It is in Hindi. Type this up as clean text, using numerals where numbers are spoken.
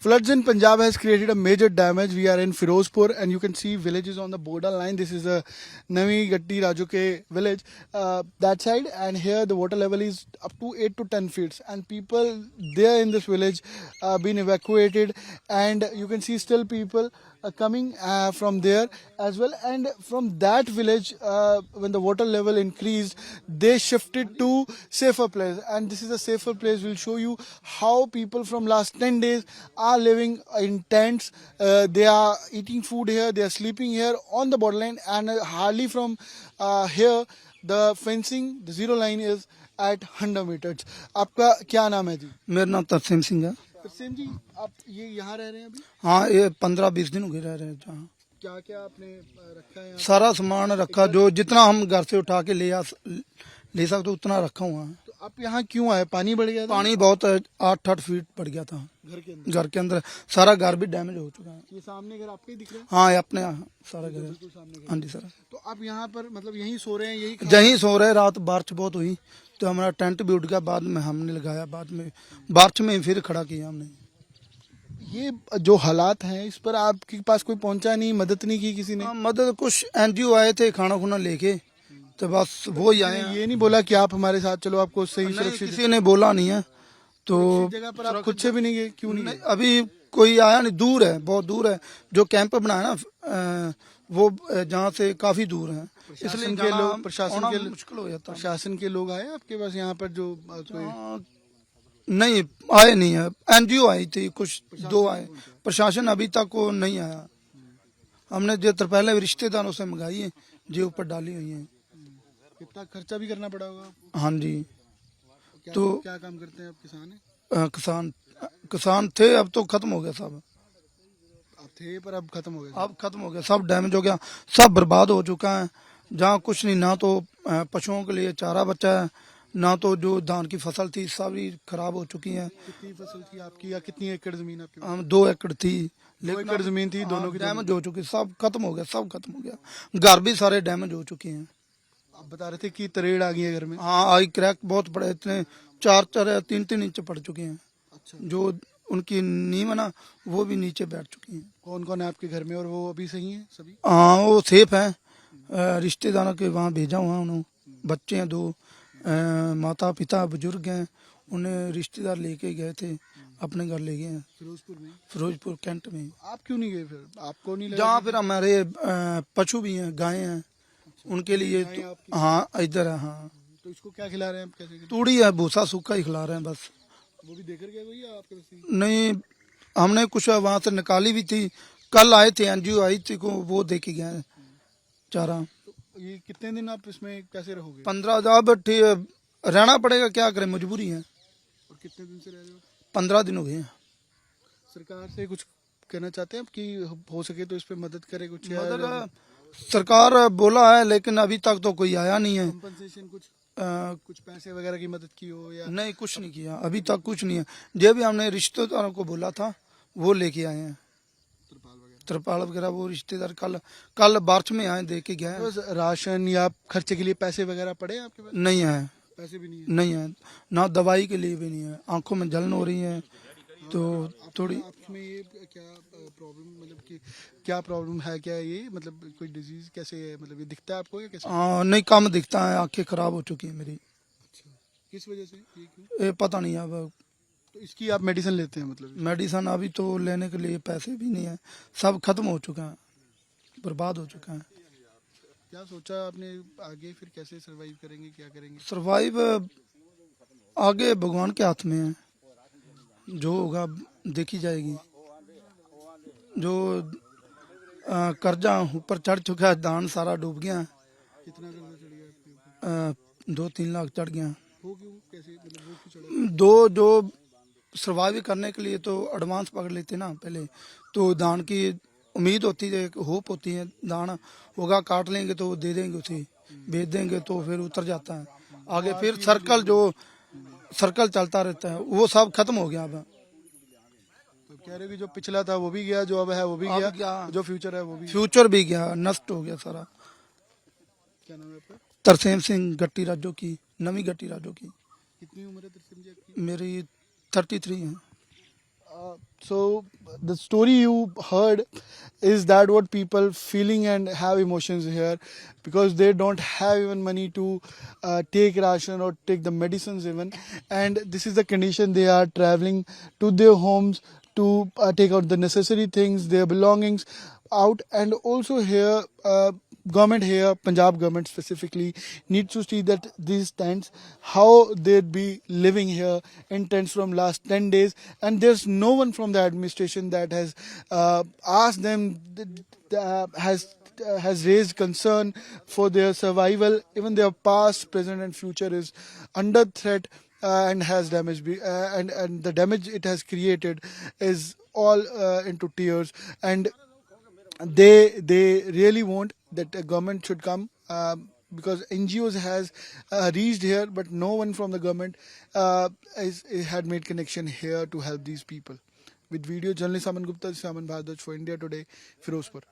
Floods in Punjab has created a major damage. We are in Firozpur and you can see villages on the border line. This is a Navi Gatti Rajoke village, that side, and here the water level is up to 8 to 10 feet and people there in this village been evacuated, and you can see still people coming from there as well. And from that village, when the water level increased, they shifted to safer place, and this is a safer place. We'll show you how people from last 10 days are living in tents. They are eating food here, they are sleeping here on the borderline, and hardly from here the fencing, the zero line is at 100 meters. आपका क्या नाम है जी? मेरा नाम तरसेम सिंह है। तरसेम जी, आप ये यहाँ रह रहे हैं अभी? हाँ, ये 15-20 दिन हो गए रह रहे हैं जहाँ। क्या क्या आपने रखा है यहाँ? सारा सामान रखा, जो जितना हम घर से उठा के ले सकते उतना रखा हुआ है। तो आप यहाँ क्यों आए? पानी बढ़ गया था? पानी बहुत 8-8 फीट बढ़ गया था घर के अंदर। सारा घर भी डैमेज हो चुका है। ये सामने घर आपके दिख रहे हैं? हाँ, ये अपने सारा घर है। सामने हाँ जी सर। तो आप यहाँ पर मतलब यहीं सो रहे हैं? यहीं सो रहे। रात बारिश बहुत हुई तो हमारा टेंट भी उठ गया, बाद में हमने लगाया, बाद में बारिश में फिर खड़ा किया हमने। ये जो हालात हैं इस पर आपके पास कोई पहुंचा नहीं, मदद नहीं की किसी ने? मदद कुछ NGO आए थे खाना खुना लेके, तो बस वो ही आए। ये नहीं बोला कि आप हमारे साथ चलो, आपको सही सुरक्षित? किसी ने बोला नहीं है। तो जगह पर आप खुद से भी नहीं गए? क्यों नहीं? अभी कोई आया नहीं, दूर है, बहुत दूर है। जो कैंप बनाया ना वो जहाँ से काफी दूर है, इसलिए के लोग प्रशासन के मुश्किल हो जाता है। प्रशासन के लोग आए आपके पास यहाँ पर? जो कोई नहीं आए, नहीं है। NGO आई थी कुछ, 2 आए, प्रशासन अभी तक वो नहीं आया। हमने जो पहले रिश्तेदारों से मंगाई है, जो ऊपर डाली हुई है। कितना खर्चा भी करना पड़ा होगा? हाँ जी। तो क्या काम करते हैं आप? किसान हैं? किसान थे, अब तो खत्म हो गया सब। अब थे पर अब खत्म हो गया? अब खत्म हो गया, सब डैमेज हो गया, सब बर्बाद हो चुका है। जहाँ कुछ नहीं, ना तो पशुओं के लिए चारा बचा है, ना तो जो धान की फसल थी सारी खराब हो चुकी है। कितनी फसल थी आपकी, या कितनी एकड़ जमीन आपकी? 2 एकड़ थी, 2 एकड़ जमीन थी, दोनों की डैमेज हो चुकी, सब खत्म हो गया, सब खत्म हो गया। घर भी सारे डैमेज हो चुके हैं। आप बता रहे थे कि तरेड़ आ गई है घर में? हाँ, आई क्रैक बहुत बड़े, इतने 4-4 या 3-3 इंच पड़ चुके हैं। अच्छा। जो उनकी नींव है ना, वो भी नीचे बैठ चुकी है। कौन कौन है आपके घर में और वो अभी सही है सभी? हाँ, वो सेफ है। रिश्तेदारों के वहाँ भेजा हुआ उन्होंने, बच्चे हैं 2, माता पिता बुजुर्ग हैं, उन्हें रिश्तेदार लेके गए थे, अपने घर ले गए हैं। फिरोजपुर में? फिरोजपुर कैंट में। आप क्यों नहीं गए फिर? आपको नहीं लगा? जहाँ फिर हमारे पशु भी हैं, गायें हैं, उनके लिए तो, हाँ इधर है। हाँ, तो इसको क्या खिला रहे हैं आप? कैसे? तूड़ी है, भूसा सूखा ही खिला रहे हैं बस। वो भी देकर गए वही आपके पास? नहीं, हमने कुछ वहाँ से निकाली भी थी, कल आए थे, NGO आई थी को, वो दे के गए चारा। तो ये कितने दिन आप इसमें कैसे रहोगे? 15। अब रहना पड़ेगा, क्या करें, मजबूरी है। और कितने दिन से रह रहे हो? 15 दिन हो गए हैं। सरकार से कुछ कहना चाहते हैं आप कि हो सके तो इस पे मदद करे कुछ? मदद सरकार बोला है, लेकिन अभी तक तो कोई आया नहीं है। कंपनसेशन कुछ पैसे वगैरह की मदद की हो या? नहीं, कुछ नहीं किया अभी तक, कुछ नहीं है। जो भी हमने रिश्तेदारों को बोला था वो लेके आए हैं, तिरपाल वगैरह। वो रिश्तेदार कल बारिश में आए, दे के गए। तो राशन या खर्चे के लिए पैसे वगैरह पड़े आपके पास? नहीं है, पैसे भी नहीं है? नहीं है, ना दवाई के लिए भी नहीं है। आंखों में जलन हो रही है, तो थोड़ी। आपमें ये क्या प्रॉब्लम, मतलब कि क्या प्रॉब्लम है? क्या ये मतलब कोई डिजीज कैसे है? मतलब ये दिखता है आपको या कैसे? नहीं, कम दिखता है, आंखें खराब हो चुकी है मेरी। अच्छा, किस वजह से? ये क्यों? ये पता नहीं अब। तो इसकी आप मेडिसिन लेते हैं? मतलब मेडिसिन अभी तो लेने के लिए पैसे भी नहीं है, सब खत्म हो चुका है, बर्बाद हो चुका है। क्या सोचा आपने आगे फिर कैसे सरवाइव करेंगे, क्या करेंगे? सरवाइव आगे भगवान के हाथ में है, जो होगा देखी जाएगी। जो कर्जा ऊपर चढ़ चुका है, धान सारा डूब गया। कितना कर्जा चढ़ गया आपके ऊपर? 2-3 लाख चढ़ गया। वो क्यों? कैसे? मतलब वो क्यों चढ़ा? जो सर्वाइव करने के लिए तो एडवांस पकड़ लेते ना पहले, तो धान की उम्मीद होती है, होप होती है, धान होगा, काट लेंगे तो दे देंगे, उसे बेच देंगे तो फिर उतर जाता है आगे। फिर सर्कल चलता रहता है, वो सब खत्म हो गया अब। तो कह रहे कि जो पिछला था वो भी गया, जो अब है वो भी गया, जो फ्यूचर है वो भी? फ्यूचर भी गया, नष्ट हो गया सारा। क्या नाम है आपका? तरसेम सिंह गट्टी राजो की, नवी गट्टी राजो की। कितनी उम्र है तरसेम जी आपकी? मेरी 33 है। So the story you heard is that what people feeling and have emotions here, because they don't have even money to take ration or take the medicines even, and this is the condition they are traveling to their homes to take out the necessary things, their belongings out. And also here government here, Punjab government specifically, needs to see that these tents, how they'd be living here in tents from last 10 days, and there's no one from the administration that has asked them, has raised concern for their survival. Even their past, present, and future is under threat, and has damage and the damage it has created is all into tears. And they really want that a government should come, because NGOs has reached here, but no one from the government had made connection here to help these people. With video journalist Aman Gupta, Aman Bhardwaj for India Today, Firozpur.